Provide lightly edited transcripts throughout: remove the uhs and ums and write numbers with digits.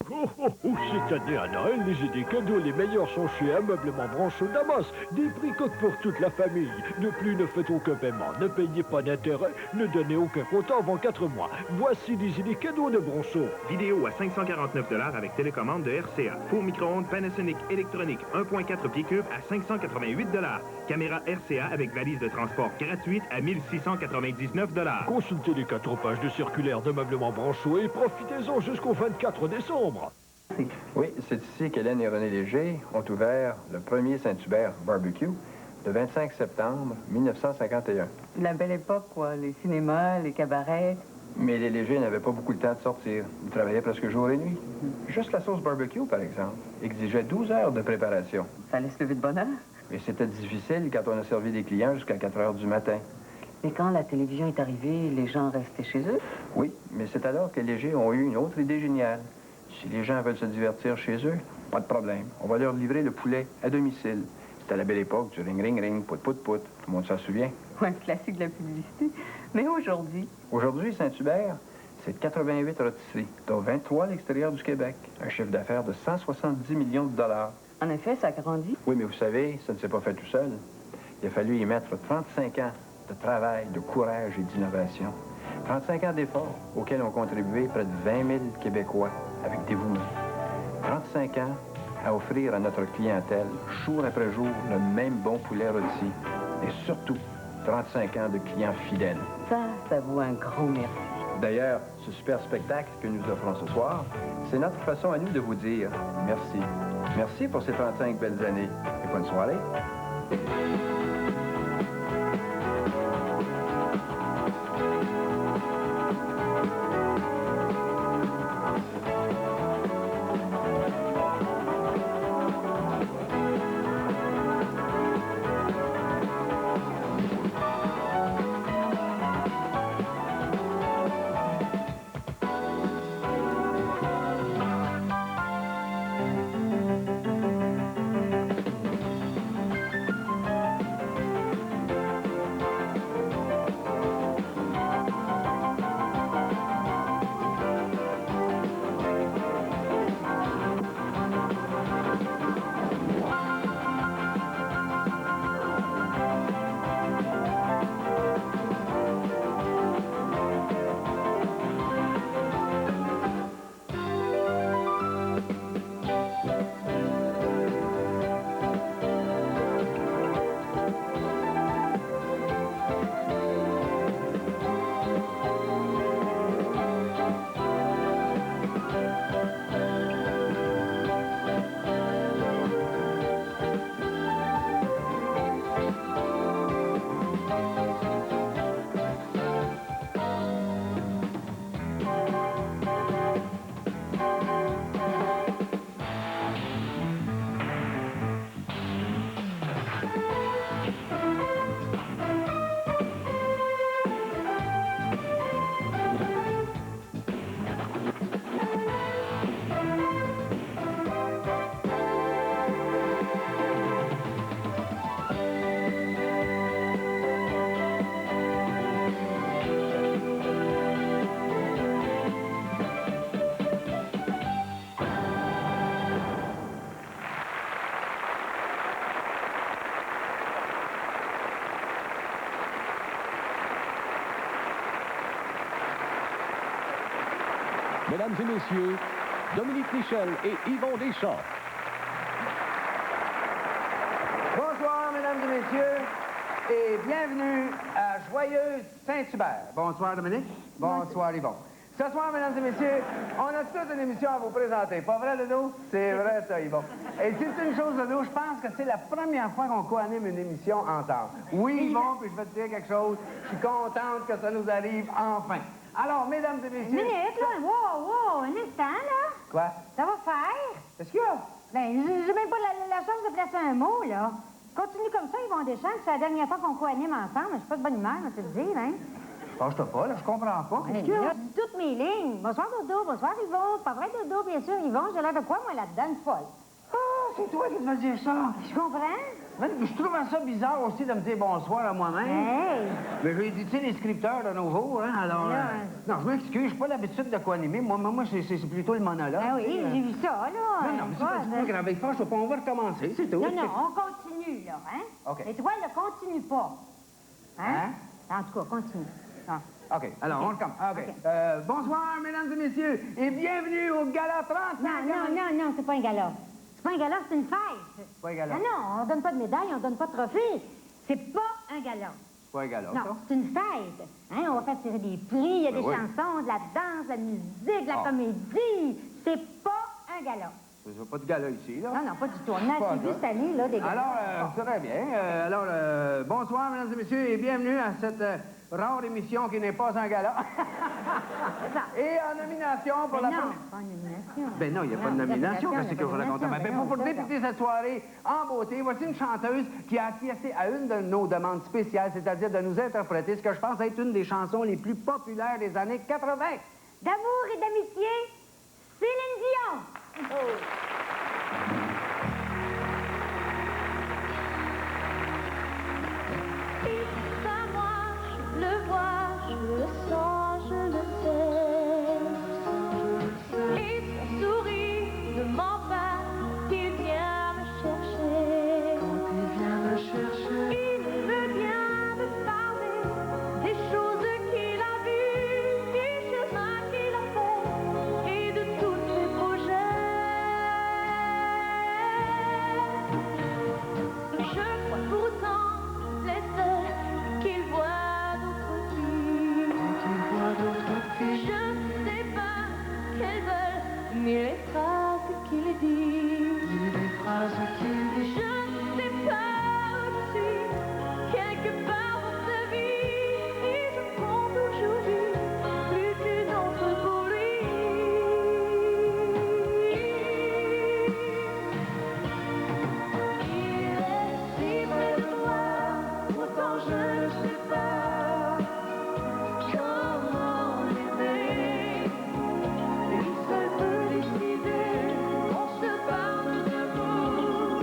Cette année à Noël, les idées cadeaux les meilleurs sont chez Ameublement Branchot Damas. Des prix coques pour toute la famille. De plus, ne faites aucun paiement, ne payez pas d'intérêt, ne donnez aucun comptant avant 4 mois. Voici les idées cadeaux de Branchot. Vidéo à 549 $ avec télécommande de RCA. Four micro-ondes Panasonic électronique 1.4 pieds cubes à 588 $. Caméra RCA avec valise de transport gratuite à 1699 $. Consultez les 4 pages de circulaire d'Ameublement Branchot et profitez-en jusqu'au 24 décembre. Oui, c'est ici qu'Hélène et René Léger ont ouvert le premier Saint-Hubert Barbecue le 25 septembre 1951. La belle époque, quoi. Les cinémas, les cabarets. Mais les Légers n'avaient pas beaucoup de temps de sortir. Ils travaillaient presque jour et nuit. Juste la sauce barbecue, par exemple, exigeait 12 heures de préparation. Fallait se lever de bonne heure. Et c'était difficile quand on a servi des clients jusqu'à 4 heures du matin. Et quand la télévision est arrivée, les gens restaient chez eux? Oui, mais c'est alors que les Légers ont eu une autre idée géniale. Si les gens veulent se divertir chez eux, pas de problème. On va leur livrer le poulet à domicile. C'était la belle époque du ring-ring-ring, pout-pout-pout. Tout le monde s'en souvient. Ouais, classique de la publicité. Mais aujourd'hui... Aujourd'hui, Saint-Hubert, c'est 88 rôtisseries, dont 23 à l'extérieur du Québec. Un chiffre d'affaires de 170 millions de dollars. En effet, ça grandit. Oui, mais vous savez, ça ne s'est pas fait tout seul. Il a fallu y mettre 35 ans de travail, de courage et d'innovation. 35 ans d'efforts auxquels ont contribué près de 20 000 Québécois avec dévouement. 35 ans à offrir à notre clientèle, jour après jour, le même bon poulet rôti. Et surtout, 35 ans de clients fidèles. Ça vaut un grand merci. D'ailleurs, ce super spectacle que nous offrons ce soir, c'est notre façon à nous de vous dire merci. Merci pour ces 35 belles années. Et bonne soirée. Mesdames et messieurs, Dominique Michel et Yvon Deschamps. Bonsoir, mesdames et messieurs, et bienvenue à Joyeuse Saint-Hubert. Bonsoir, Dominique. Bonsoir, Yvon. Ce soir, mesdames et messieurs, on a toute une émission à vous présenter. Pas vrai, Dodo? C'est vrai, ça, Yvon. Et c'est une chose, Dodo, je pense que c'est la première fois qu'on co-anime une émission ensemble. Oui, Yvon, puis je vais te dire quelque chose. Je suis contente que ça nous arrive enfin. Alors, mesdames et messieurs... Une minute, là. Wow, un instant, là. Quoi? Ça va faire? Qu'est-ce qu'il y a? Ben, j'ai même pas la chance de placer un mot, là. Continue comme ça, Yvon Deschamps, c'est la dernière fois qu'on co-anime ensemble. Je suis pas de bonne humeur, on te le dire, hein. Fâche-toi pas, là, je comprends pas. Qu'est-ce qu'il y a? Toutes mes lignes. Bonsoir, Dodo. Bonsoir, Yvon. Pas vrai, Dodo, bien sûr, Yvon. J'ai l'air de quoi, moi, là-dedans, une folle? Ah, c'est toi qui vas dire ça. Je comprends. Je trouvais ça bizarre aussi de me dire bonsoir à moi-même. Hey! Mais j'ai dit, tu sais, les scripteurs de nouveau, hein, alors... Là, non, je m'excuse, j'ai pas l'habitude de co-animer. Moi c'est plutôt le monologue. Ah oui, j'ai vu ça, là. Non, mais c'est pas grave. Fâche pas, on va recommencer, c'est tout. Non, on continue, là, hein? OK. Et toi, là, continue pas. Hein? En tout cas, continue. Ah. OK, alors on recommence. OK. Bonsoir, mesdames et messieurs, et bienvenue au Gala 35. Non, c'est pas un gala. C'est pas un gala, c'est une fête. C'est pas un gala. Non, on donne pas de médaille, on donne pas de trophée. C'est pas un gala. C'est pas un gala, ça? Non, c'est une fête. Hein, on va faire tirer des prix, il y a des chansons, de la danse, de la musique, de la comédie. C'est pas un gala. Il n'y a pas de gala ici, là. Non, pas du tout. On a vu cette année, là, des galas. Alors, très bien. Bonsoir, mesdames et messieurs, et bienvenue à cette rare émission qui n'est pas un gala. Et en nomination pour la non, première... pas une nomination. Ben non, il n'y a pas de nomination. Qu'est-ce que je raconte? Ben Pour débuter cette soirée en beauté, voici une chanteuse qui a acquiescé à une de nos demandes spéciales, c'est-à-dire de nous interpréter ce que je pense être une des chansons les plus populaires des années 80. D'amour et d'amitié, Céline Dion. À moi, je le vois, je le sens, je le sais. Et son sourire ne ment pas, il vient me chercher. Quand il vient me chercher, il veut bien me parler des choses qu'il a vues, des chemins qu'il a fait et de tous ses projets. Je crois pourtant les seuls qu'il voit d'autres filles. Je ne sais pas qu'elles veulent, ni les phrases qu'il dit. Je ne sais pas aussi, quelque part dans sa vie, et je prends aujourd'hui plus qu'une autre pour lui. Il est si près de moi, pourtant je ne sais pas comment l'aimer. Il seul peut décider, on se parle d'amour.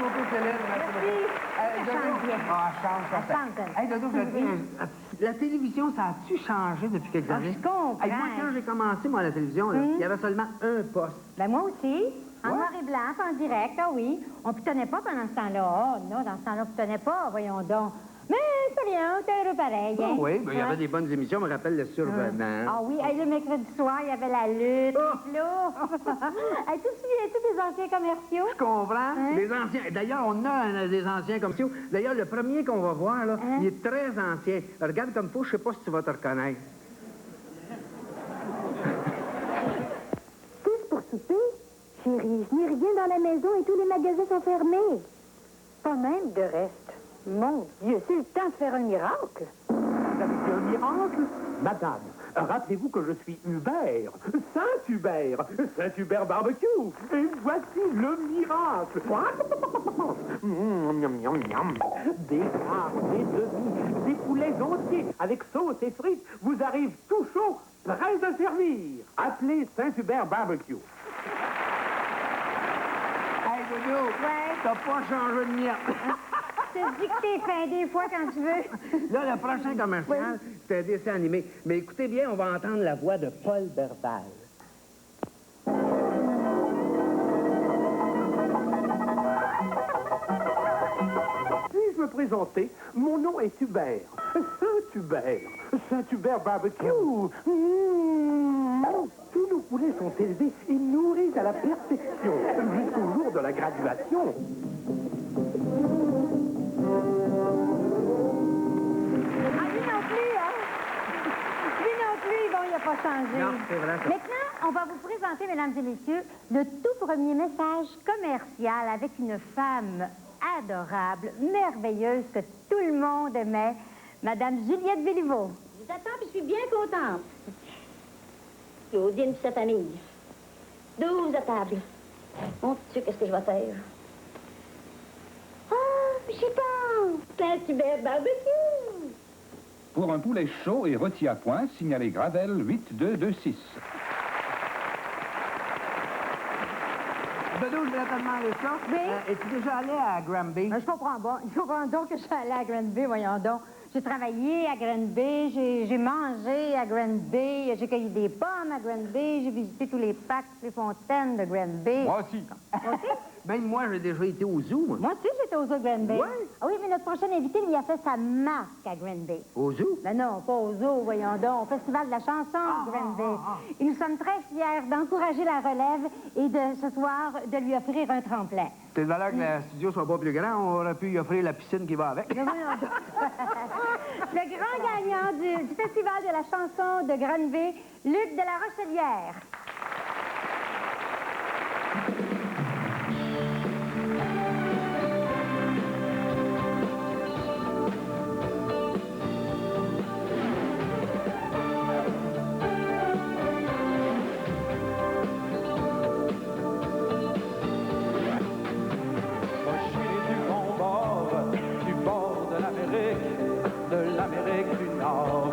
beaucoup, Céline. Merci beaucoup. Ça chante bien. Ah, change, Elle chante, elle. Hey, Dodo, je te dis, la télévision, ça a-tu changé depuis quelques années? je comprends. Hey, moi, quand j'ai commencé, moi, à la télévision, là, il y avait seulement un poste. Ben moi aussi. En Ouais. noir et blanc, en direct, ah oui. On pitonnait pas pendant ce temps-là. Oh non, dans ce temps-là, on pitonnait pas, voyons donc. Mais c'est rien, c'est heureux pareil. Ah hein. oui, ben, il y Hein? avait des bonnes émissions, je me rappelle le survenant. Ah oui, hey, le mercredi soir, il y avait la lutte, Oh! les flots. Hey, tu te souviens-tu des anciens commerciaux? Je comprends. Hein? Les anciens. D'ailleurs, on a des anciens comme ça. D'ailleurs, le premier qu'on va voir, là, Hein? il est très ancien. Regarde comme faut, je sais pas si tu vas te reconnaître. Tous pour souper? Chérie, je n'ai rien dans la maison et tous les magasins sont fermés. Pas même de reste. Mon Dieu, c'est le temps de faire un miracle. Vous avez dit un miracle? Madame, rappelez-vous que je suis Hubert, Saint-Hubert, Saint-Hubert Barbecue. Et voici le miracle. Miam, miam, miam. Des quarts, des demi, des poulets entiers avec sauce et frites vous arrivent tout chaud, prêts à servir. Appelez Saint-Hubert Barbecue. Hey, Dodo, Ouais. t'as pas changé de mien. Je te dis que t'es fin des fois quand tu veux. Là, le prochain commercial, c'est un dessin animé. Mais écoutez bien, on va entendre la voix de Paul Berval. Puis-je me présenter? Mon nom est Hubert. Saint-Hubert. Saint-Hubert Barbecue. Tous nos poulets sont élevés et nourris à la perfection jusqu'au jour de la graduation. Ah, lui non plus, hein? Lui non plus, bon, il n'a pas changé. Non, c'est vrai, ça. Maintenant, on va vous présenter, mesdames et messieurs, le tout premier message commercial avec une femme adorable, merveilleuse, que tout le monde aimait, Madame Juliette Béliveau. Je vous attends, puis je suis bien contente. Claudine, puis sa famille. 12 à table. Mon Dieu, qu'est-ce que je vais faire? Ah, je sais pas. Saint-Hubert Barbecue. Pour un poulet chaud et rôti à point, signalez Gravel 8226. Dodo, je voulais te demander ça. Oui? Es-tu déjà allé à Granby? Je comprends pas. Je comprends donc que je suis allée à Granby, voyons donc. J'ai travaillé à Granby, j'ai mangé à Granby, j'ai cueilli des pommes à Granby, j'ai visité tous les parcs, les fontaines de Granby. Moi aussi. Moi aussi? Même moi, j'ai déjà été au zoo. Moi. Moi aussi, j'étais au zoo de Granby. Ouais? Ah oui, mais notre prochain invité, lui, a fait sa marque à Granby. Au zoo? Ben non, pas au zoo, voyons donc, au Festival de la chanson de Granby. Et nous sommes très fiers d'encourager la relève et de, ce soir, de lui offrir un tremplin. C'est de valeur que le studio soit pas plus grand, on aurait pu y offrir la piscine qui va avec. Mais voyons donc. Le grand gagnant du Festival de la chanson de Granby, Luc de la Rochelière. Moi, je suis du bord de l'Amérique du Nord,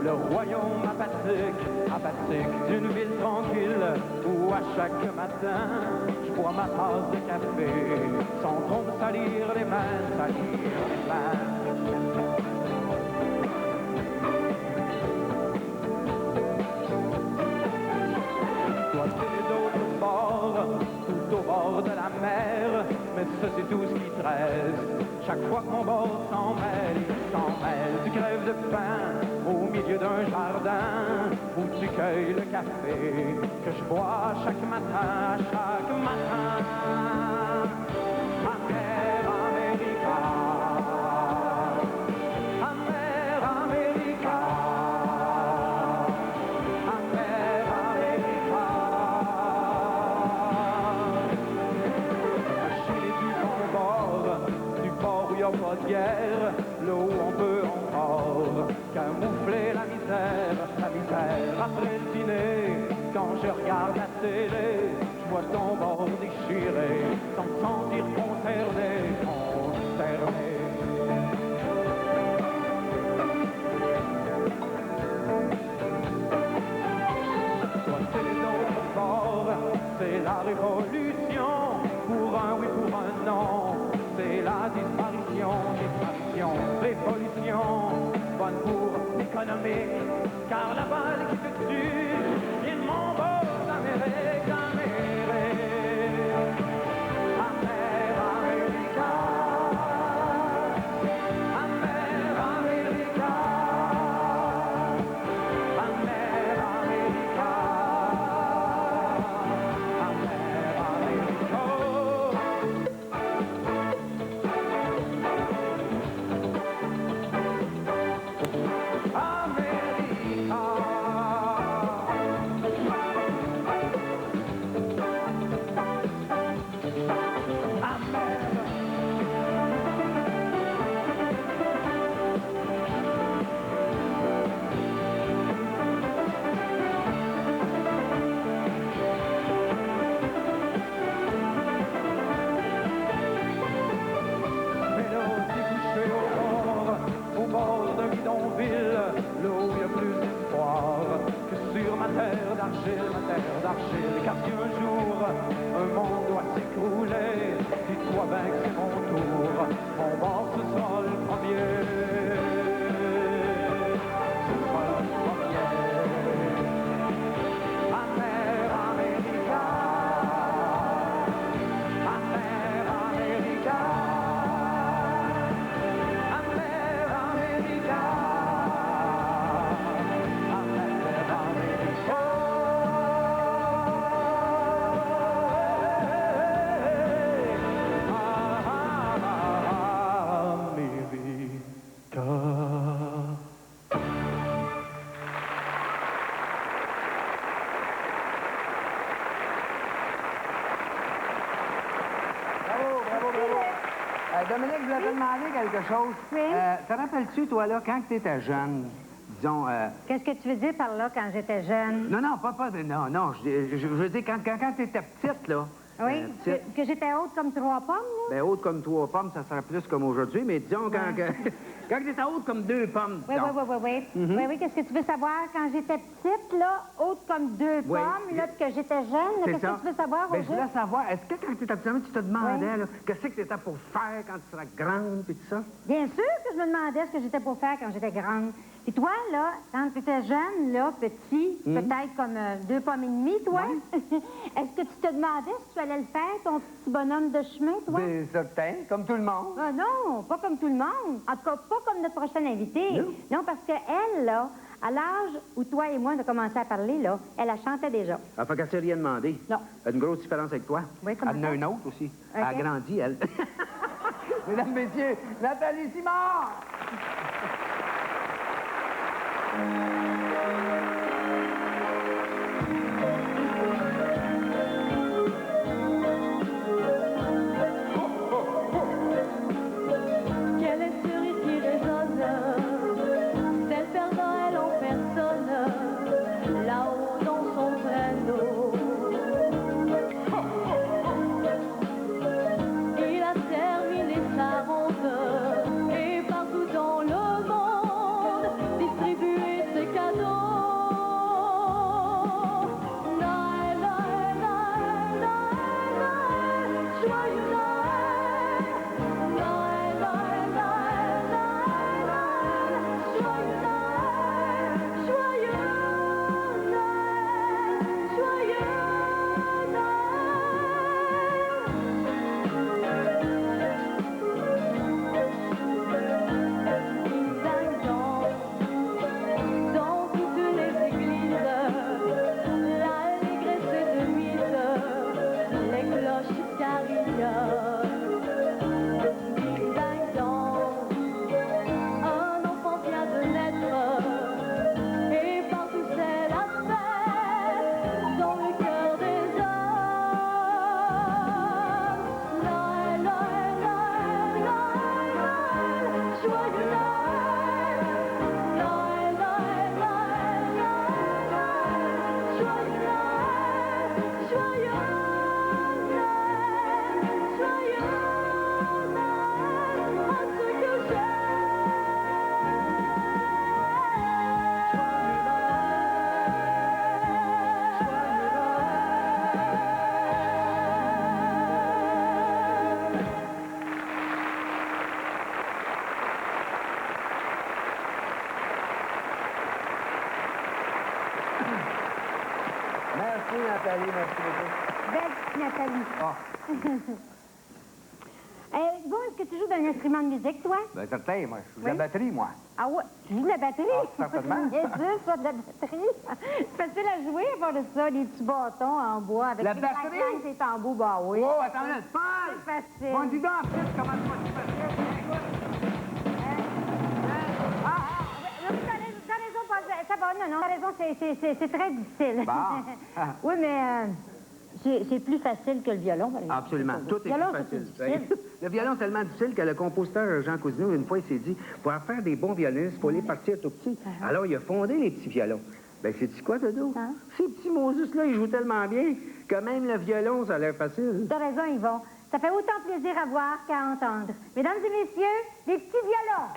le royaume apathique d'une ville tranquille où à chaque matin je bois ma tasse de café sans trop me salir les mains, Toi, c'est d'autres bords, tout au bord de la mer, mais ça c'est tout ce qui te reste. Chaque fois que mon bord s'en mêle, tu crèves de faim au milieu d'un jardin où tu cueilles le café que je bois chaque matin, Amer America, Amer America, Amer America. Chez du bon bord, du port où y a pas de guerre, là où on peut encore camoufler la misère après le dîner. Quand je regarde la télé, je vois ton bord déchiré, sans me sentir concerné. Toi, c'est les autres bords, c'est la révolution, pour un oui, pour un non. c'est la disparition, disparition, révolution, bonne pour l'économie, car la balle qui te tue, il m'envole d'Amérique, d'Amérique. Amer, America, Amer, America, Amer, America, Amer, America. Au bord d'un bidonville, là où il y a plus d'espoir que sur ma terre d'argile, car si un jour un monde doit s'écrouler, dis-toi bien que c'est mon tour, mon bord ce sera le premier. Ce sera le premier. Amer, America, Amer, America. Dominique, je voulais te demander quelque chose. Oui. Te rappelles-tu, toi, là, quand tu étais jeune, disons... Qu'est-ce que tu veux dire par là quand j'étais jeune? Non, non, non, je veux dire, quand tu étais petite, là... Oui, petite, que j'étais haute comme 3 pommes, là? ben, haute comme 3 pommes, ça serait plus comme aujourd'hui, mais disons, quand tu étais haute comme 2 pommes, Oui, disons. oui. Oui, oui, qu'est-ce que tu veux savoir? Quand j'étais petite, là, haute comme 2 Oui. pommes, là, que j'étais jeune, là, C'est qu'est-ce ça. que tu veux savoir, Ben, Roger? je voulais savoir, est-ce que quand tu étais petite, tu te demandais, Oui. là, qu'est-ce que tu étais pour faire quand tu seras grande, puis tout ça? Bien sûr que je me demandais ce que j'étais pour faire quand j'étais grande. Et toi, là, quand tu étais jeune, là, petit, peut-être comme 2 pommes et demie, toi, est-ce que tu te demandais si tu allais le faire, ton petit bonhomme de chemin, toi? Ben, certain, comme tout le monde. Ah non, pas comme tout le monde. En tout cas, pas comme notre prochaine invitée. Non, parce qu'elle, là, à l'âge où toi et moi on a commencé à parler, là, elle chantait déjà. Ah, fait qu'elle s'est rien demandé. Non. Elle a une grosse différence avec toi. Oui, comment Elle en a ça? une autre aussi. OK. Elle a grandi, elle. Mesdames, messieurs, Nathalie Simard! Quel est celui qui résonne? C'est le Père Noël en personne, là-haut dans son traîneau. Il a terminé sa ronde et partout dans le monde distribuer ses cadeaux. Merci, Nathalie. Merci beaucoup. Belle petite Nathalie. Ah. Bon, est-ce que tu joues d'un instrument de musique, toi? Ben, certain, moi. Je joue de la Oui. batterie, moi. Ah ouais, tu joues de la batterie? Ah, certainement. Bien sûr, ça, de la batterie. C'est facile à jouer, à part de ça, les petits bâtons en bois avec La des batterie? clang-clang, tes tambours, bah oui. Oh, attends, c'est pas. C'est facile. Bon, dis donc, en plus, comment c'est facile? Écoute. Non, t'as raison, Paul, ça va, non, t'as raison, c'est très difficile. Bon. Oui, mais c'est plus facile que le violon. par exemple. Absolument. Tout est Le violon, plus c'est facile. plus difficile. Le violon, c'est tellement difficile que le compositeur Jean Cousineau, une fois, il s'est dit, pour faire des bons violonistes, il faut les partir tout petits. Alors, il a fondé les petits violons. Ben, c'est-tu quoi, Dodo? Hein? Ces petits Moses-là, ils jouent tellement bien que même le violon, ça a l'air facile. T'as raison, Yvon. Ça fait autant plaisir à voir qu'à entendre. Mesdames et messieurs, des petits violons.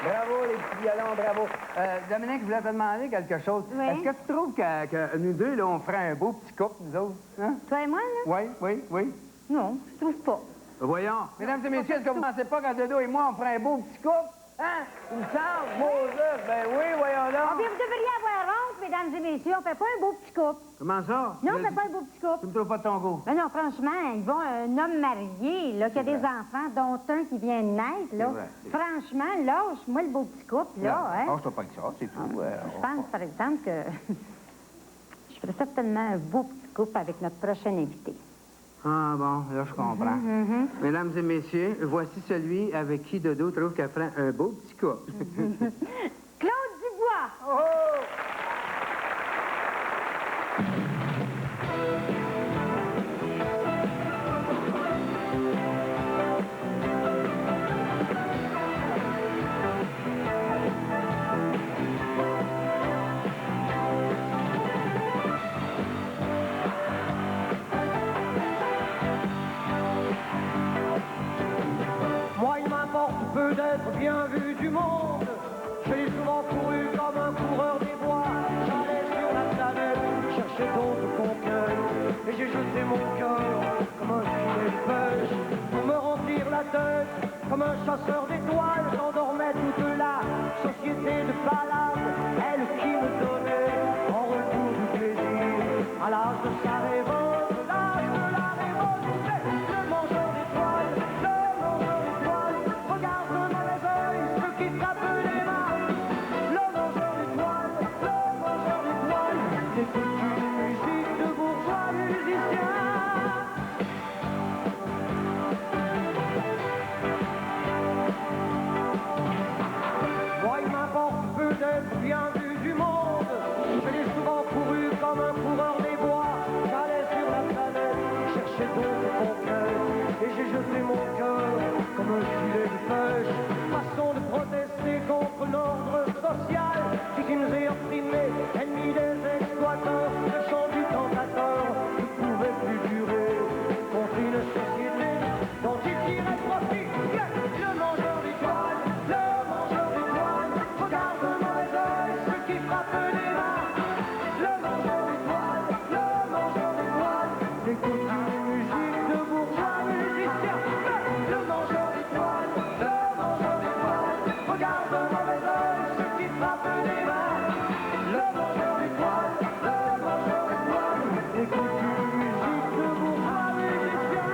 Bravo, les petits violons, bravo. Dominique, je voulais te demander quelque chose. Oui. Est-ce que tu trouves que nous deux, là, on ferait un beau petit couple, nous autres? Hein? Toi et moi, là? Oui. Non, je trouve pas. Voyons. Mesdames et messieurs, est-ce que vous ne pensez pas qu'en Dodo et moi, on ferait un beau petit couple? Hein? Il me semble, Moses, ben oui, voyons Ah, donc. bien, vous devriez avoir honte, mesdames et messieurs. On fait pas un beau petit couple. Comment ça? Non, on fait pas un beau petit couple. Tu me trouves pas de ton goût? Mais non, franchement, ils vont un homme marié, là, qui a des enfants, dont un qui vient de naître, là. C'est vrai. Franchement, lâche-moi le beau petit couple, là, hein. Je pas avec ça, c'est tout. Je pense, par exemple, que je ferais certainement un beau petit couple avec notre prochain invité. Ah bon, là, je comprends. Mesdames et messieurs, voici celui avec qui Dodo trouve qu'elle ferait un beau petit couple. Claude Dubois! Oh! Moi, il m'importe peu d'être bien vu du monde. J'ai souvent couru comme un coureur des bois. J'allais sur la planète chercher d'autres conquêtes. Et j'ai jeté mon cœur comme un filet chasseur d'étoiles, j'endormais toute la société de balade, elle qui me donnait en retour du plaisir. À l'âge de sa révolte, l'âge de la révolte, c'est le mangeur d'étoiles, regarde de mauvais oeil ceux qui frappent les mains. Le mangeur d'étoiles, écoute une musique de bourgeois musiciens. D'être bien vu du monde, je l'ai souvent couru comme un coureur des bois. J'allais sur la planète chercher d'autres conquêtes, et j'ai jeté mon cœur comme un filet de pêche. Façon de protester contre l'ordre social, victimes et opprimés, ennemis des exploiteurs. Le chant du tentateur ne pouvait plus durer contre une société dont il tirait profit. Le mangeur d'étoiles, regarde de mauvais oeil ceux qui frappent les mains. Le mangeur d'étoiles, écoute une musique de bourgeois musiciens. Le mangeur d'étoiles, regarde de mauvais oeil ceux qui frappent les mains. Le mangeur d'étoiles, écoute une musique de bourgeois musiciens.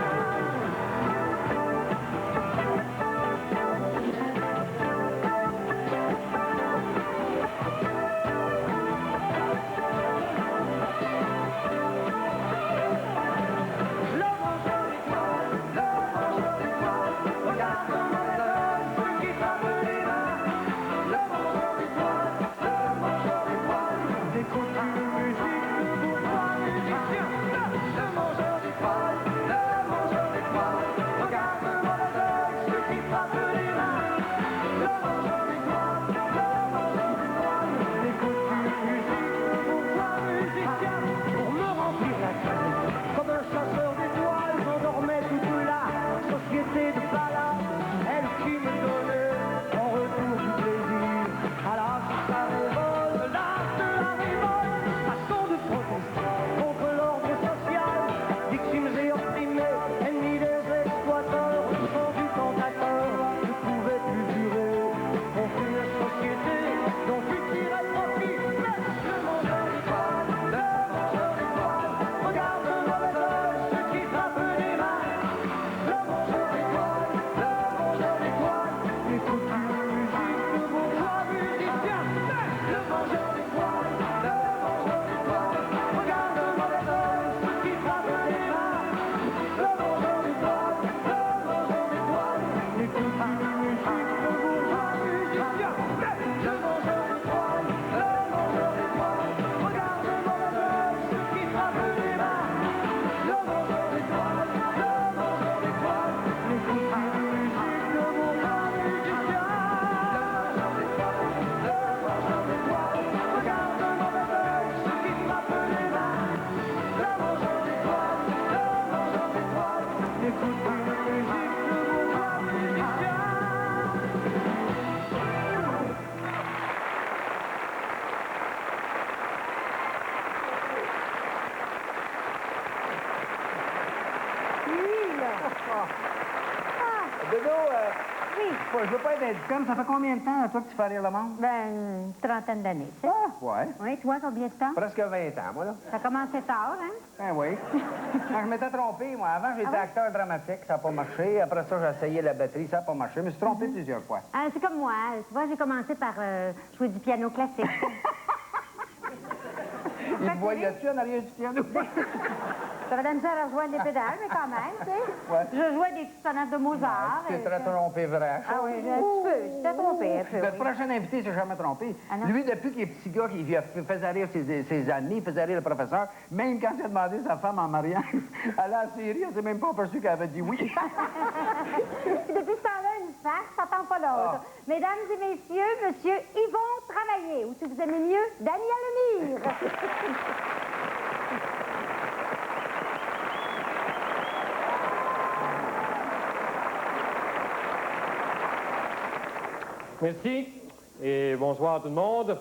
Je veux pas être indiscret, mais ça fait combien de temps, toi, que tu fais rire le monde? Ben, une trentaine d'années, tu sais. Ah, ouais. Oui, toi, combien de temps? Presque 20 ans, moi, là. Ça a commencé tard, hein? Ben oui. Quand je m'étais trompé, moi, avant, j'étais acteur dramatique, ça n'a pas marché. Après ça, j'ai essayé la batterie, ça n'a pas marché. Je me suis trompé plusieurs fois. Ah, c'est comme moi. Tu vois, j'ai commencé par jouer du piano classique. Il te voyait-tu en arrière du piano? J'avais de la misère à rejoindre les pédales, mais quand même, tu sais. Ouais. Je jouais des petites sonates de Mozart. Tu t'es très trompé, vrai. Ah oui, un petit peu. J'étais trompé un peu. Notre prochain invité s'est jamais trompé. Ah non? Lui, depuis qu'il est petit gars, il faisait rire ses amis, il faisait rire le professeur. Même quand il a demandé sa femme en mariage à la série, elle s'est même pas aperçue qu'elle avait dit oui. Depuis ce temps-là, une face, ça t'entend pas l'autre. Ah. Mesdames et messieurs, monsieur Yvon Travailler, ou si vous aimez mieux, Daniel Lemire. Merci et bonsoir tout le monde.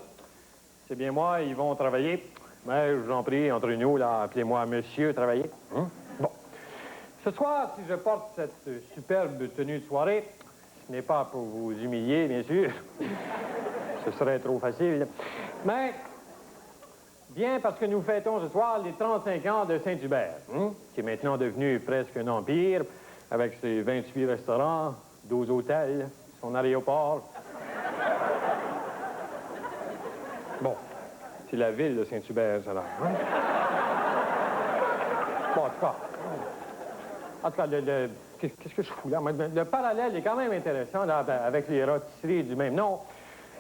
C'est bien moi, Yvon Travailler. Mais je vous en prie, entre nous, là, appelez-moi Monsieur Travailler. Hein? Bon. Ce soir, si je porte cette superbe tenue de soirée, ce Ce n'est pas pour vous humilier, bien sûr. Ce serait trop facile. Mais bien parce que nous fêtons ce soir les 35 ans de Saint-Hubert, qui est maintenant devenu presque un empire, avec ses 28 restaurants, 12 hôtels, son aéroport. Bon, c'est la ville de Saint-Hubert, ça là. Bon, en tout cas, qu'est-ce que je fous là? Le parallèle est quand même intéressant là, avec les rôtisseries du même nom,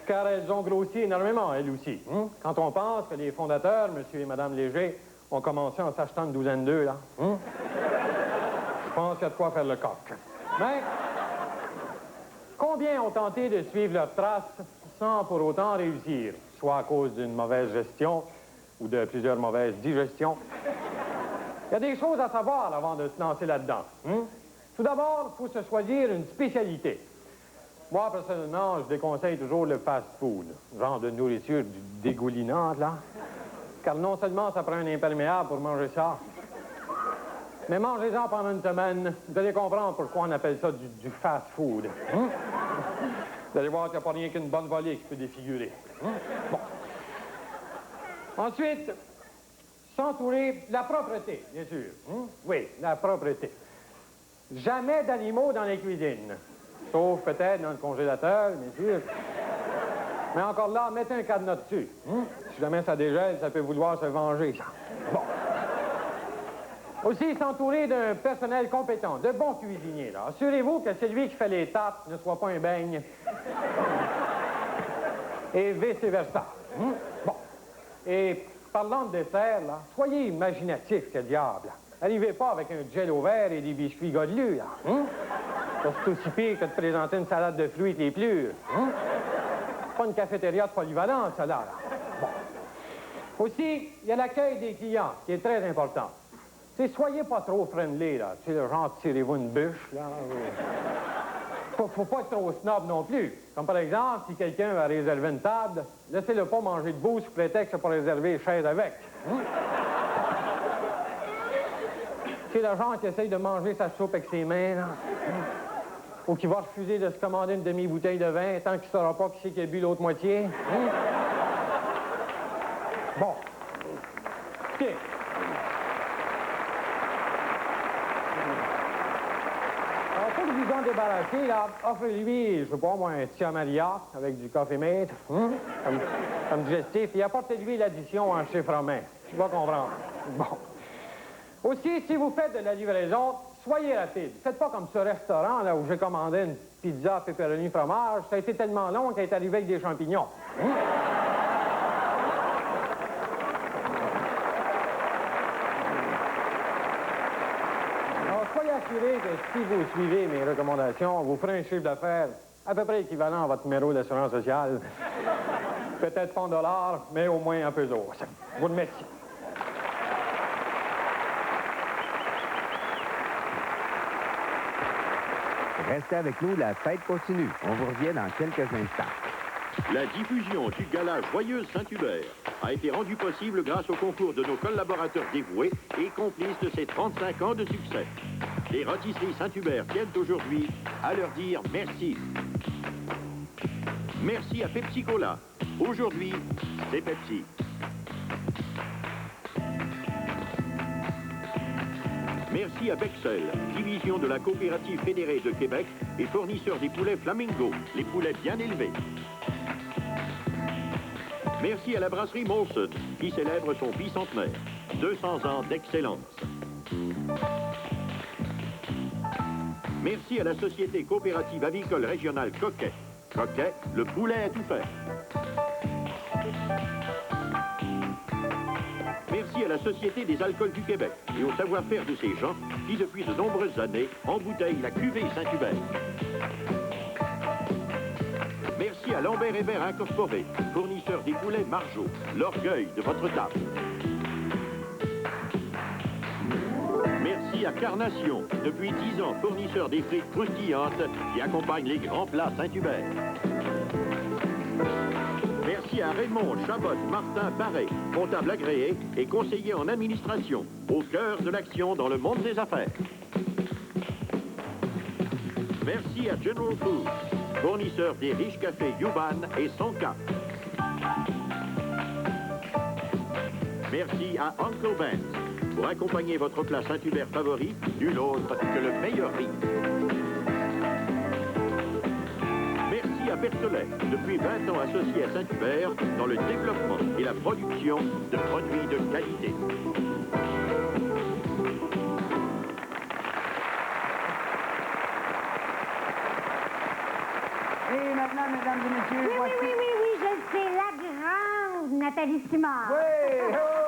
car elles ont grossi énormément, elles aussi. Quand on pense que les fondateurs, M. et Mme Léger, ont commencé en s'achetant une douzaine d'œufs, là. Je pense qu'il y a de quoi faire le coq. Mais combien ont tenté de suivre leurs traces sans pour autant réussir, soit à cause d'une mauvaise gestion ou de plusieurs mauvaises digestions? Il y a des choses à savoir avant de se lancer là-dedans. Tout d'abord, il faut se choisir une spécialité. Moi, personnellement, je déconseille toujours le fast-food, genre de nourriture dégoulinante, là. Car non seulement ça prend un imperméable pour manger ça, mais mangez-en pendant une semaine, vous allez comprendre pourquoi on appelle ça du fast-food. Vous allez voir qu'il n'y a pas rien qu'une bonne volée qui peut défigurer. Bon. Ensuite, s'entourer de la propreté, bien sûr. Oui, la propreté. Jamais d'animaux dans les cuisines. Sauf peut-être dans le congélateur, bien sûr. Mais encore là, mettez un cadenas dessus. Si jamais ça dégèle, ça peut vouloir se venger, ça. Bon. Aussi, s'entourer d'un personnel compétent, de bons cuisiniers, là. Assurez-vous que celui qui fait les tapes ne soit pas un beigne. Et vice-versa. Bon. Et parlant de dessert, là, soyez imaginatifs, que diable. Arrivez pas avec un gel au verre et des biscuits godelus, là. C'est aussi pire que de présenter une salade de fruits et des plures. Pas une cafétéria de polyvalence, ça, là. Bon. Aussi, il y a l'accueil des clients, qui est très important. T'sais, soyez pas trop friendly, là. Tu sais, le genre, tirez-vous une bûche, là. Faut pas être trop snob non plus. Comme par exemple, si quelqu'un va réserver une table, laissez-le pas manger debout sous prétexte pour réserver les chaises avec. C'est le genre qui essaye de manger sa soupe avec ses mains, là. Ou qui va refuser de se commander une demi-bouteille de vin tant qu'il ne saura pas qui c'est qui a bu l'autre moitié. Bon. OK. Alors, pour vous en débarrasser, là, offrez-lui, je sais pas moi, un petit Amaria avec du café maître, comme digestif, et apportez-lui l'addition en chiffre romain. Tu vas comprendre. Bon. Aussi, si vous faites de la livraison, soyez rapide. Faites pas comme ce restaurant là où j'ai commandé une pizza pepperoni fromage. Ça a été tellement long qu'elle est arrivée avec des champignons. Alors, soyez assurés que si vous suivez mes recommandations, vous ferez un chiffre d'affaires à peu près équivalent à votre numéro d'assurance sociale. Peut-être pas en dollars, mais au moins un peu d'or. Vous le mettez. Restez avec nous, la fête continue. On vous revient dans quelques instants. La diffusion du gala Joyeuse Saint-Hubert a été rendue possible grâce au concours de nos collaborateurs dévoués et complices de ces 35 ans de succès. Les rôtisseries Saint-Hubert tiennent aujourd'hui à leur dire merci. Merci à Pepsi Cola. Aujourd'hui, c'est Pepsi. Merci à Bexel, division de la coopérative fédérée de Québec et fournisseur des poulets Flamingo, les poulets bien élevés. Merci à la brasserie Molson, qui célèbre son bicentenaire. 200 ans d'excellence. Merci à la Société coopérative avicole régionale Coquet. Coquet, le poulet à tout faire. Merci à la Société des alcools du Québec et au savoir-faire de ces gens qui, depuis de nombreuses années, embouteillent la cuvée Saint-Hubert. Merci à Lambert & Vert Incorporé, fournisseur des poulets Margeau, l'orgueil de votre table. Merci à Carnation, depuis 10 ans fournisseur des frites croustillantes qui accompagnent les grands plats Saint-Hubert. Merci à Raymond Chabot Martin Paré, comptable agréé et conseiller en administration, au cœur de l'action dans le monde des affaires. Merci à General Foods, fournisseur des riches cafés Yuban et Sonka. Merci à Uncle Ben's. Pour accompagner votre plat Saint-Hubert favori, nul autre que le meilleur riz. Merci à Berthollet, depuis 20 ans associé à Saint-Hubert dans le développement et la production de produits de qualité. Et maintenant, mesdames et messieurs, Oui, voici... oui, je sais, la grande Nathalie Simard. Oui! Oh!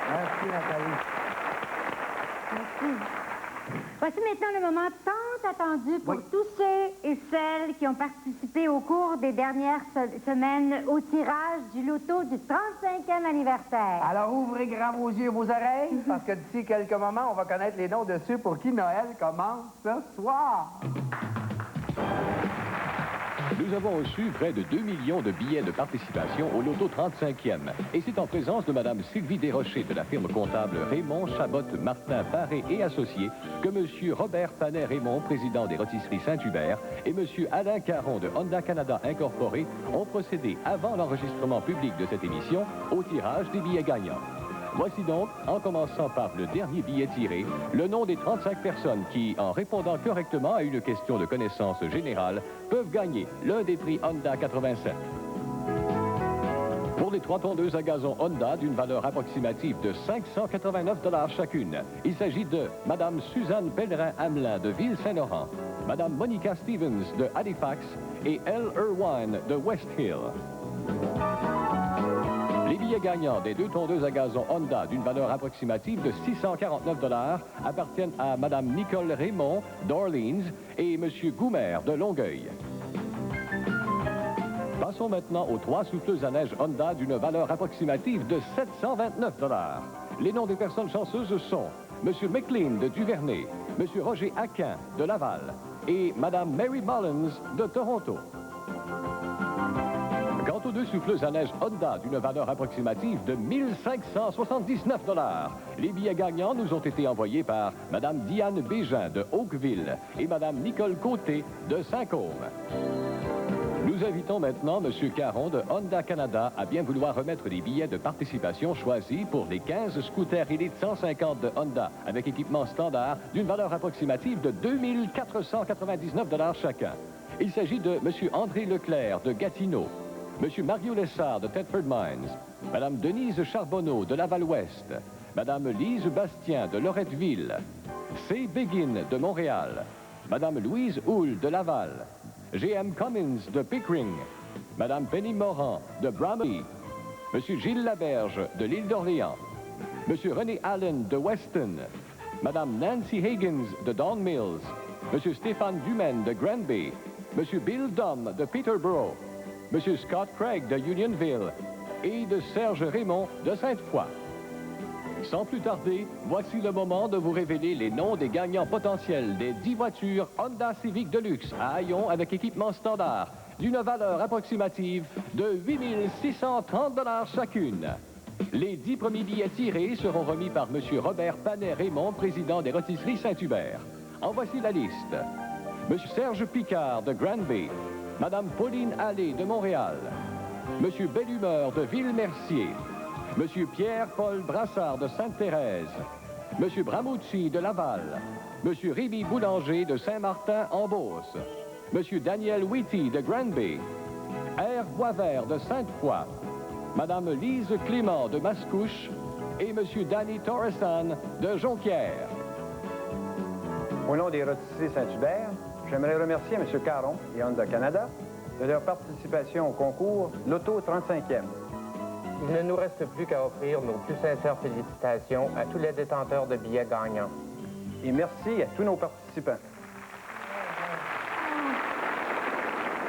Merci, Nathalie. Merci. Voici maintenant le moment tant attendu pour tous ceux et celles qui ont participé au cours des dernières semaines au tirage du loto du 35e anniversaire. Alors, ouvrez grand vos yeux et vos oreilles, parce que d'ici quelques moments, on va connaître les noms de ceux pour qui Noël commence ce soir. Nous avons reçu près de 2 millions de billets de participation au loto 35e. Et c'est en présence de Mme Sylvie Desrochers de la firme comptable Raymond Chabot Martin Paré et Associés que M. Robert Panet-Raymond, président des rôtisseries Saint-Hubert, et M. Alain Caron de Honda Canada Incorporé ont procédé avant l'enregistrement public de cette émission au tirage des billets gagnants. Voici donc, en commençant par le dernier billet tiré, le nom des 35 personnes qui, en répondant correctement à une question de connaissance générale, peuvent gagner l'un des prix Honda 87. Pour les 3 tondeuses à gazon Honda d'une valeur approximative de 589 $ chacune, il s'agit de Madame Suzanne Pellerin-Hamelin de Ville-Saint-Laurent, Madame Monica Stevens de Halifax et L. Irwine de West Hill. Les billets gagnants des 2 tondeuses à gazon Honda d'une valeur approximative de 649 $ appartiennent à Madame Nicole Raymond d'Orleans et Monsieur Goumer de Longueuil. Passons maintenant aux 3 souffleuses à neige Honda d'une valeur approximative de 729 $. Les noms des personnes chanceuses sont Monsieur McLean de Duvernay, Monsieur Roger Aquin de Laval et Madame Mary Mullins de Toronto. Quant aux 2 souffleuses à neige Honda d'une valeur approximative de 1579 $, les billets gagnants nous ont été envoyés par Madame Diane Bégin de Oakville et Madame Nicole Côté de Saint-Côme. Nous invitons maintenant M. Caron de Honda Canada à bien vouloir remettre les billets de participation choisis pour les 15 scooters Elite 150 de Honda avec équipement standard d'une valeur approximative de 2499 $ chacun. Il s'agit de M. André Leclerc de Gatineau, M. Mario Lessard de Thetford Mines, Mme Denise Charbonneau de Laval-Ouest, Mme Lise Bastien de Loretteville, C. Béguin de Montréal, Mme Louise Houle de Laval, G.M. Cummins de Pickering, Mme Penny Moran de Bramalea, M. Gilles Laberge de l'île d'Orléans, M. René Allen de Weston, Mme Nancy Higgins de Don Mills, M. Stéphane Dumaine de Granby, M. Bill Dom de Peterborough, M. Scott Craig de Unionville et de Serge Raymond de Sainte-Foy. Sans plus tarder, voici le moment de vous révéler les noms des gagnants potentiels des 10 voitures Honda Civic Deluxe à haillons avec équipement standard d'une valeur approximative de 8 630 $ chacune. Les 10 premiers billets tirés seront remis par M. Robert Panet-Raymond, président des Rôtisseries Saint-Hubert. En voici la liste. M. Serge Picard de Granby, Mme Pauline Allais de Montréal, M. Bellumeur de Ville-Mercier, M. Pierre-Paul Brassard de Sainte-Thérèse, M. Bramucci de Laval, M. Rémi Boulanger de Saint-Martin-en-Beauce, M. Daniel Witty de Granby, R. Boisvert de Sainte-Foy, Mme Lise Clément de Mascouche et M. Danny Torresan de Jonquière. Au nom des Rôtisseries Saint-Hubert, j'aimerais remercier M. Caron et Honda Canada de leur participation au concours Loto 35e. Il ne nous reste plus qu'à offrir nos plus sincères félicitations à tous les détenteurs de billets gagnants. Et merci à tous nos participants.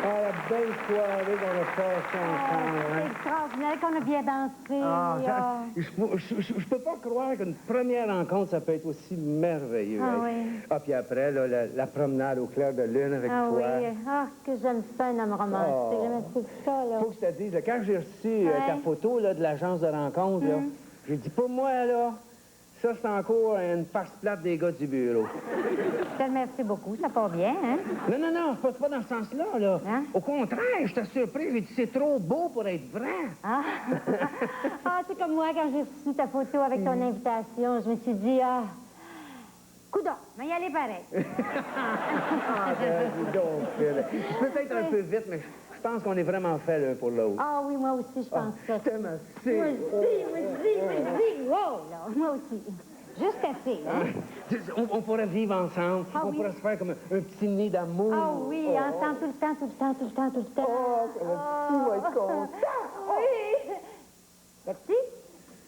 Ah, la belle soirée qu'on a passée ensemble. C'est extraordinaire qu'on a bien dansé. Je peux pas croire qu'une première rencontre, ça peut être aussi merveilleux. Ah hein. oui. Ah, puis après, là, la promenade au clair de lune avec toi. Oui. Ah, que j'aime ça, un homme romantique. Oh. J'aime ça, là. Faut que je te dise, là, quand j'ai reçu ta photo là, de l'agence de rencontre, là, j'ai dit, pas moi, là, ça, c'est encore une farce plate des gars du bureau. Je te remercie beaucoup, ça part bien, hein? Non, c'est pas dans ce sens-là, là. Hein? Au contraire, je t'ai surpris, j'ai dit, c'est trop beau pour être vrai. Ah, c'est comme moi, quand j'ai reçu ta photo avec ton invitation, je me suis dit, coudonc, mais y aller pareil. Dis donc, Phil. Peut-être un peu vite, mais je pense qu'on est vraiment fait l'un pour l'autre. Ah oui, moi aussi, je pense ça. Je t'aime assez. Moi aussi. Wow, là, moi aussi. Juste assez, hein? On pourrait vivre ensemble. On pourrait se faire comme un petit nid d'amour. Ah oui, ensemble tout le temps. Oh, le petit va être content. Oui. Le petit?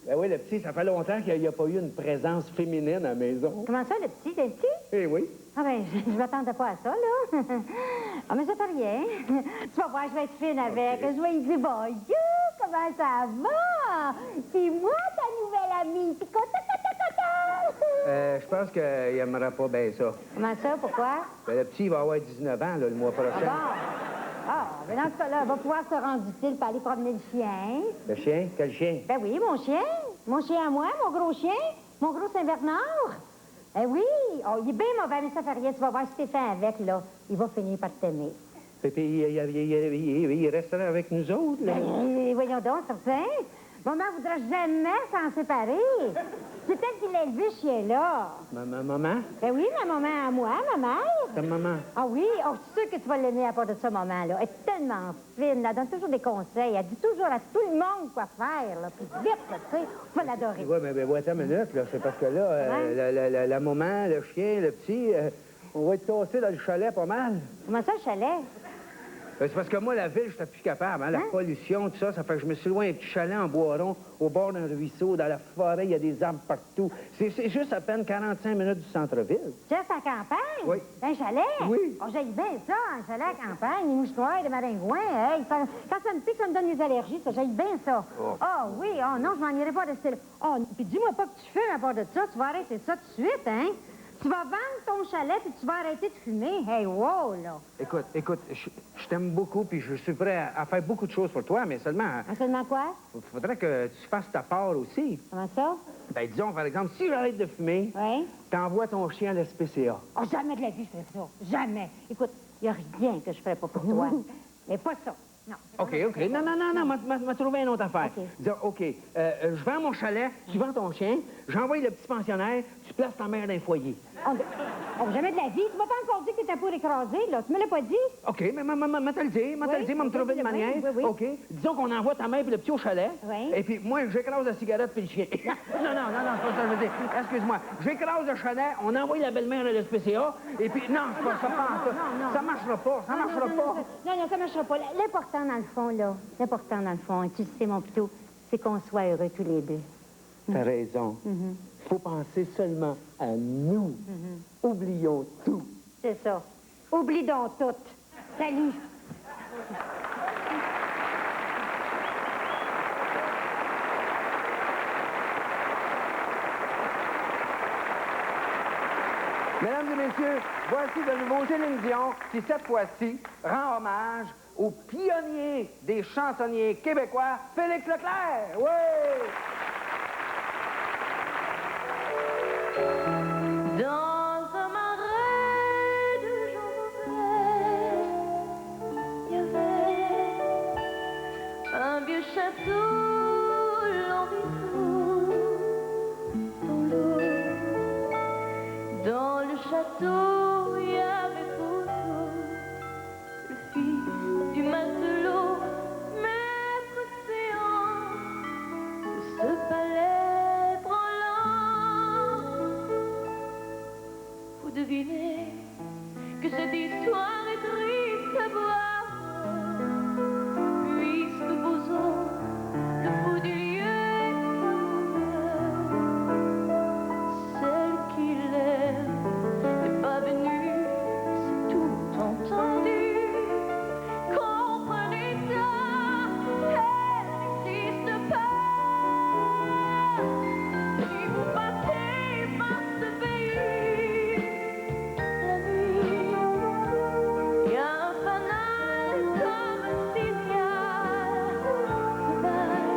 Ben oui, le petit, ça fait longtemps qu'il n'y a pas eu une présence féminine à la maison. Comment ça, le petit? T'es petit? Eh oui. Ah ben, je m'attendais pas à ça, là. Ah, mais ça fait rien. Tu vas voir, je vais être fine avec. Je vais lui dire, bon, comment ça va? C'est moi, ta nouvelle amie. Puis Je pense qu'il n'aimerait pas bien ça. Comment ça? Pourquoi? Ben, le petit, il va avoir 19 ans, là, le mois prochain. Mais dans ce cas-là, elle va pouvoir se rendre utile pour aller promener le chien. Le chien? Quel chien? Ben oui, mon chien. Mon chien à moi, mon gros chien. Mon gros Saint-Bernard. Eh oui. Oh, il est bien mauvais, mais ça fait rien. Tu vas voir si t'es fait avec, là. Il va finir par t'aimer. Et puis, il restera avec nous autres, là. Ben, voyons donc, certain. Maman voudra jamais s'en séparer. C'est elle qui l'a élevé, ce chien-là. Maman? Ben oui, ma maman à moi, ma mère. Ta maman? Ah oui? Oh, je suis sûre que tu vas l'aimer à part de ça, maman, là. Elle est tellement fine, elle donne toujours des conseils. Elle dit toujours à tout le monde quoi faire, là. Puis vite, là, tu sais, tu vas l'adorer. Oui, mais attends une minute, là. C'est parce que là, la maman, le chien, le petit, on va être tassés dans le chalet pas mal. Comment ça, le chalet? C'est parce que moi, la ville, je n'étais plus capable. Hein? La pollution, tout ça, ça fait que je me suis loin un petit chalet en bois rond, au bord d'un ruisseau, dans la forêt, il y a des arbres partout. C'est juste à peine 45 minutes du centre-ville. Juste à campagne? Oui. Un chalet? Oui. Oh, j'aime bien ça, un chalet à campagne, des mouchoirs, des maringouins. Hey, quand ça me pique, ça me donne des allergies, ça, j'aime bien ça. Oh oui, oh non, je m'en irai pas rester là. Oh, puis dis-moi pas que tu fumes à part de ça, tu vas arrêter ça tout de suite, hein? Tu vas vendre ton chalet puis tu vas arrêter de fumer. Hey, wow, là. Écoute, je t'aime beaucoup puis je suis prêt à faire beaucoup de choses pour toi, mais seulement... Seulement quoi? Faudrait que tu fasses ta part aussi. Comment ça? Ben, disons, par exemple, si j'arrête de fumer, t'envoies ton chien à la SPCA. Oh, jamais de la vie, je ferais ça. Jamais. Écoute, il n'y a rien que je ferais pas pour toi. Mais pas ça. Non. OK. Non, m'a trouvé une autre affaire. Dire, OK, je vends mon chalet, tu vends ton chien, j'envoie le petit pensionnaire, tu places ta mère dans un foyer. Oh, jamais de la vie. Tu m'as pas encore dit que t'étais pour écraser, là. Tu me l'as pas dit? OK, mais m'a te le dire, m'a me trouver une manière. Oui. OK. Disons qu'on envoie ta mère et le petit au chalet. Oui. Et puis moi, j'écrase la cigarette puis le chien. Non, c'est pas ça que je veux dire. Excuse-moi. J'écrase le chalet, on envoie la belle-mère à l'SPCA, et puis non, c'est pas ça. Ça marchera pas, ça marchera pas. Non, ça marchera pas. L'important, dans le fond, là, et tu le sais, mon pitou, c'est qu'on soit heureux tous les deux. T'as raison. Faut penser seulement à nous. Oublions tout. C'est ça. Oublie donc tout. Salut. Mesdames et messieurs, voici de nouveau Céline Dion qui, cette fois-ci, rend hommage au pionnier des chansonniers québécois, Félix Leclerc. Oui! Dans un marais de gens mauvais, il y avait un vieux château, l'environ dans l'eau. Dans le château, il y avait Bodo, le fils du matelot, maître séant de ce palais branlant. Vous devinez que cette histoire est triste à voir, puisque Bozo, le fou du lieu, est amoureux. Celle qu'il aime n'est pas venue, c'est tout entendu. Comprenez ça, elle n'existe pas. Si vous passez par ce pays, la nuit, il y a un fanal comme un signal de bail.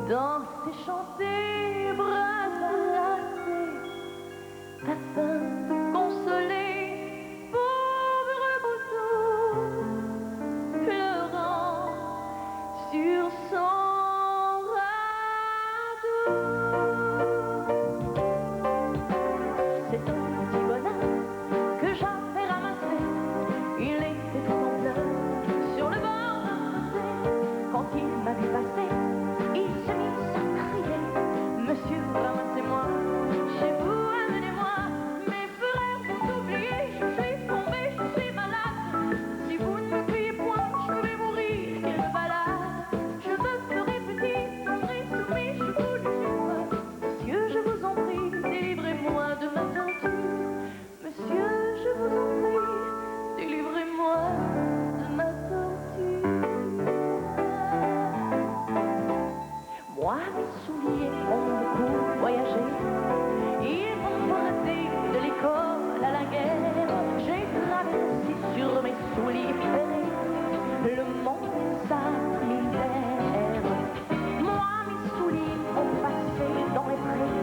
Danser, chanter, bras enlacés, afin de consoler pauvre Bozo, pleurant sur son radeau. C'est un petit bonhomme que j'avais ramassé. Il était tout en pleurs sur le bord d'un fossé. Quand il m'a vu passer, il se mit à crier: Monsieur, ramassez-moi, chez vous, amenez-moi. Mes frères vont oublier, je suis tombée, je suis malade. Si vous ne me criez point, je vais mourir, qu'il me balade. Je me ferai petit, tomberai sous mes chevaux de bois. Monsieur, je vous en prie, délivrez-moi de ma torture. Monsieur, je vous en prie, délivrez-moi de ma torture. Moi, mes souliers ont beaucoup voyagé. Ils m'ont porté de l'école à la guerre. J'ai traversé sur mes souliers ferrés le monde des arts militaires. Moi, mes souliers ont passé dans les prés.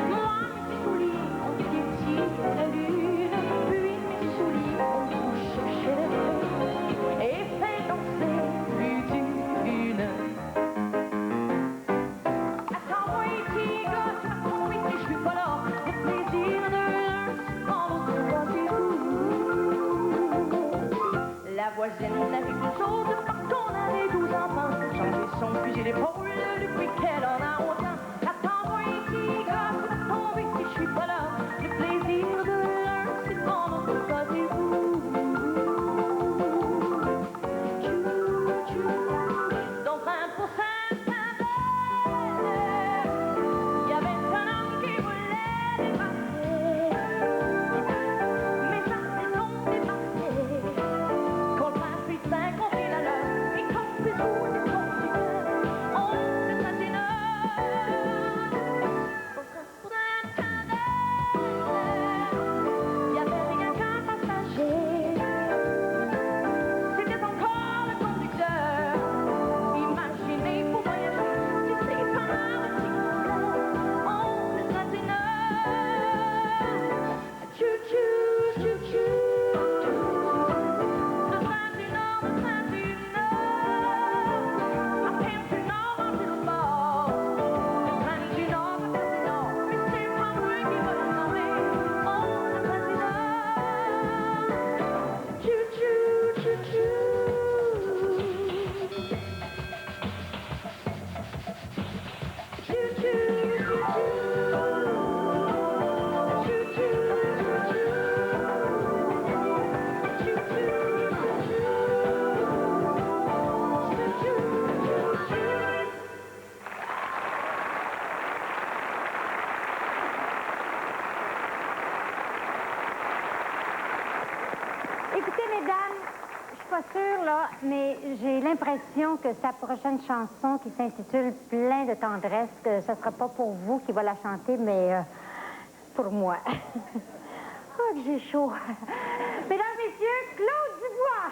Moi, mes souliers ont piétiné la lune. Puis mes souliers ont touché chez les fées et fait danser plus d'une. On avait 2 autres parce qu'on avait 12 enfants. Changer son fusil d'épaule depuis qu'elle en a autant. Attends-moi ici, car tu vas tomber si je suis pas là. Le plaisir de l'un, c'est pendant que toi t'es vous. Donc 20% il y avait un homme qui voulait dépasser. Mais ça c'est tombé par terre. Quand le 28 50 à l'heure et quand plus haut c'est ton cœur, on le fascine. Pour il y avait rien qu'un passager. C'était encore le conducteur. Imaginez pour voyager, si c'est pas un petit cœur, on le fascine. Chou-chou, chou-chou. Écoutez, mesdames, je suis pas sûre, là, mais j'ai l'impression que sa prochaine chanson qui s'intitule « Plein de tendresse », que ce sera pas pour vous qui va la chanter, mais pour moi. Oh, que j'ai chaud. Mesdames, messieurs, Claude Dubois.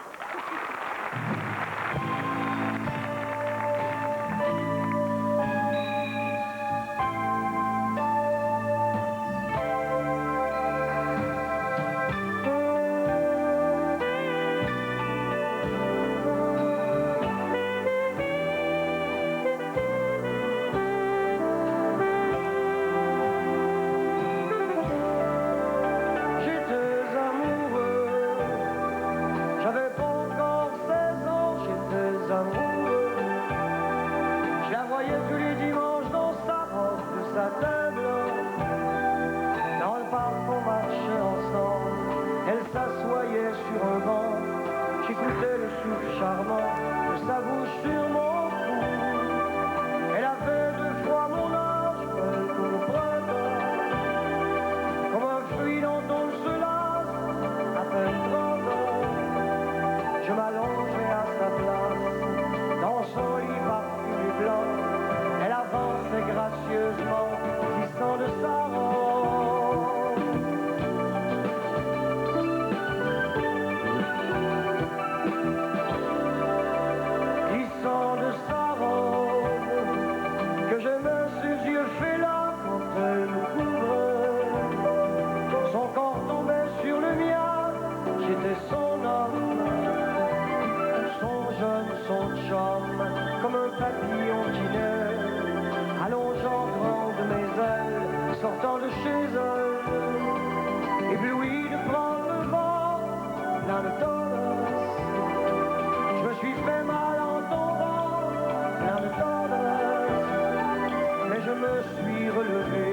J'écoutais le souffle charmant de sa bouche sur mon cou. Elle avait 2 fois mon âge, belle comme le printemps. Comme un fruit dont on se lasse, à peine 30 ans. Je m'allongeais à sa place, dans son lit parfumé blanc. Elle avançait gracieusement, glissant de sa robe. Comme un papillon qui naît, allongeant grandes mes ailes, sortant de chez elle, ébloui de prendre le vent, plein de tendresse. Je me suis fait mal en tombant, plein de tendresse, mais je me suis relevé.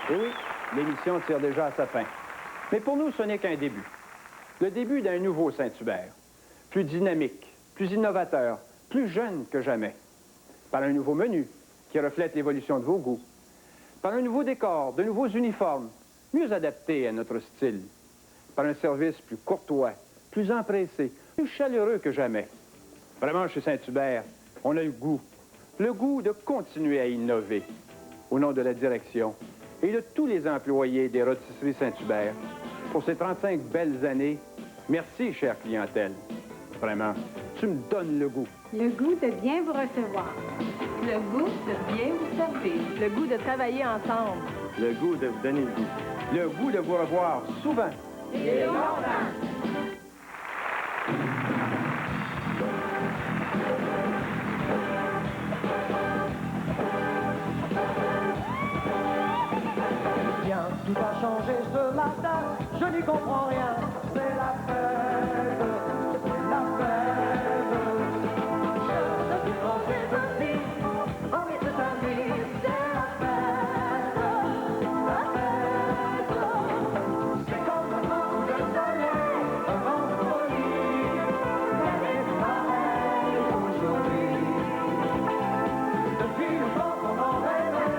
Et oui, l'émission tire déjà à sa fin. Mais pour nous, ce n'est qu'un début. Le début d'un nouveau Saint-Hubert. Plus dynamique, plus innovateur, plus jeune que jamais. Par un nouveau menu qui reflète l'évolution de vos goûts. Par un nouveau décor, de nouveaux uniformes, mieux adaptés à notre style. Par un service plus courtois, plus empressé, plus chaleureux que jamais. Vraiment, chez Saint-Hubert, on a le goût de continuer à innover. Au nom de la direction et de tous les employés des rôtisseries Saint-Hubert, pour ces 35 belles années, merci, chère clientèle. Vraiment, tu me donnes le goût. Le goût de bien vous recevoir. Le goût de bien vous servir. Le goût de travailler ensemble. Le goût de vous donner le goût. Le goût de vous revoir souvent. Et longtemps. Bien, tout a changé ce matin, je n'y comprends rien. C'est la fête, c'est la fête. Je ne suis pas petit, on est tous amis. C'est la fête, la fête. C'est comme un vent de soleil, un vent de folie. Elle est pareille aujourd'hui. Depuis le temps qu'on en rêvait,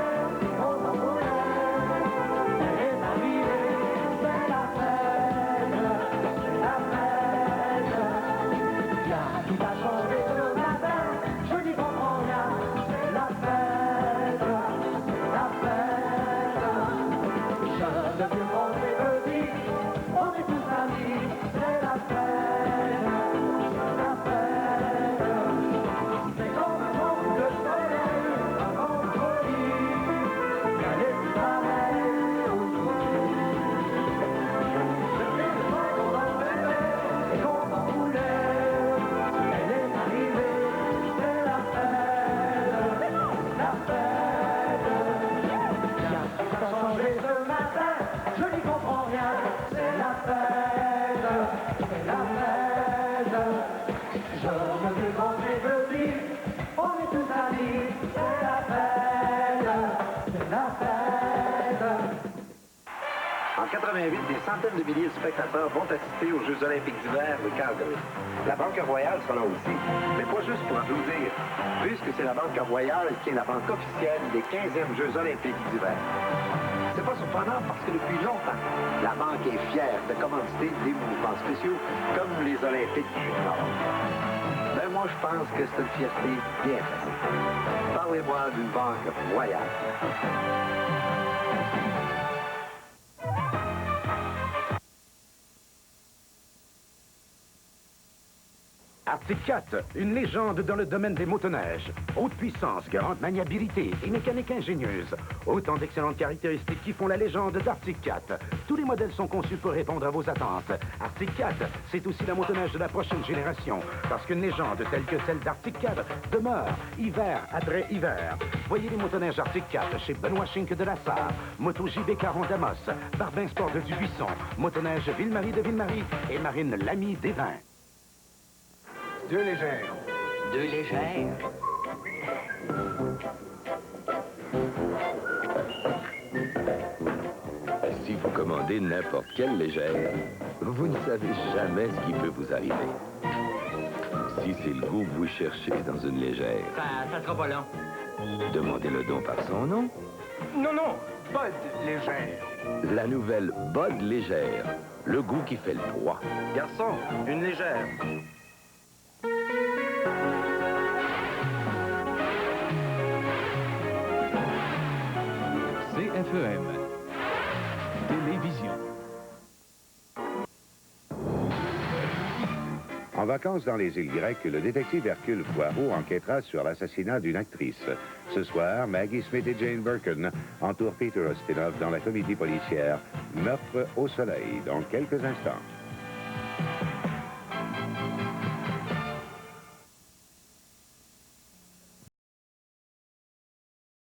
on s'en voulait. En 88, des centaines de milliers de spectateurs vont assister aux Jeux olympiques d'hiver de Calgary. La Banque Royale sera là aussi, mais pas juste pour applaudir, puisque c'est la Banque Royale qui est la banque officielle des 15e Jeux olympiques d'hiver. C'est pas surprenant parce que depuis longtemps, la Banque est fière de commanditer des mouvements spéciaux comme les Olympiques juniors. Ben moi, je pense que c'est une fierté bien facile. Parlez-moi d'une Banque Royale. Arctic Cat, une légende dans le domaine des motoneiges. Haute puissance, grande maniabilité et mécanique ingénieuse. Autant d'excellentes caractéristiques qui font la légende d'Arctic Cat. Tous les modèles sont conçus pour répondre à vos attentes. Arctic Cat, c'est aussi la motoneige de la prochaine génération. Parce qu'une légende telle que celle d'Arctic Cat demeure hiver après hiver. Voyez les motoneiges Arctic Cat chez Benoît Schink de la Sarre, Moto JB Caron d'Amos, Barbin Sport de Dubuisson, Motoneige Ville-Marie de Ville-Marie et Marine Lamy des Vins. 2 légères. 2 légères. Si vous commandez n'importe quelle légère, vous ne savez jamais ce qui peut vous arriver. Si c'est le goût que vous cherchez dans une légère, Ça sera pas long. demandez-le donc par son nom. Non, non, pas légère. La nouvelle Bud légère, le goût qui fait le poids. Garçon, une légère. CFEM. Télévision. En vacances dans les îles grecques, le détective Hercule Poirot enquêtera sur l'assassinat d'une actrice. Ce soir, Maggie Smith et Jane Birkin entourent Peter Ustinov dans la comédie policière Meurtre au soleil, dans quelques instants.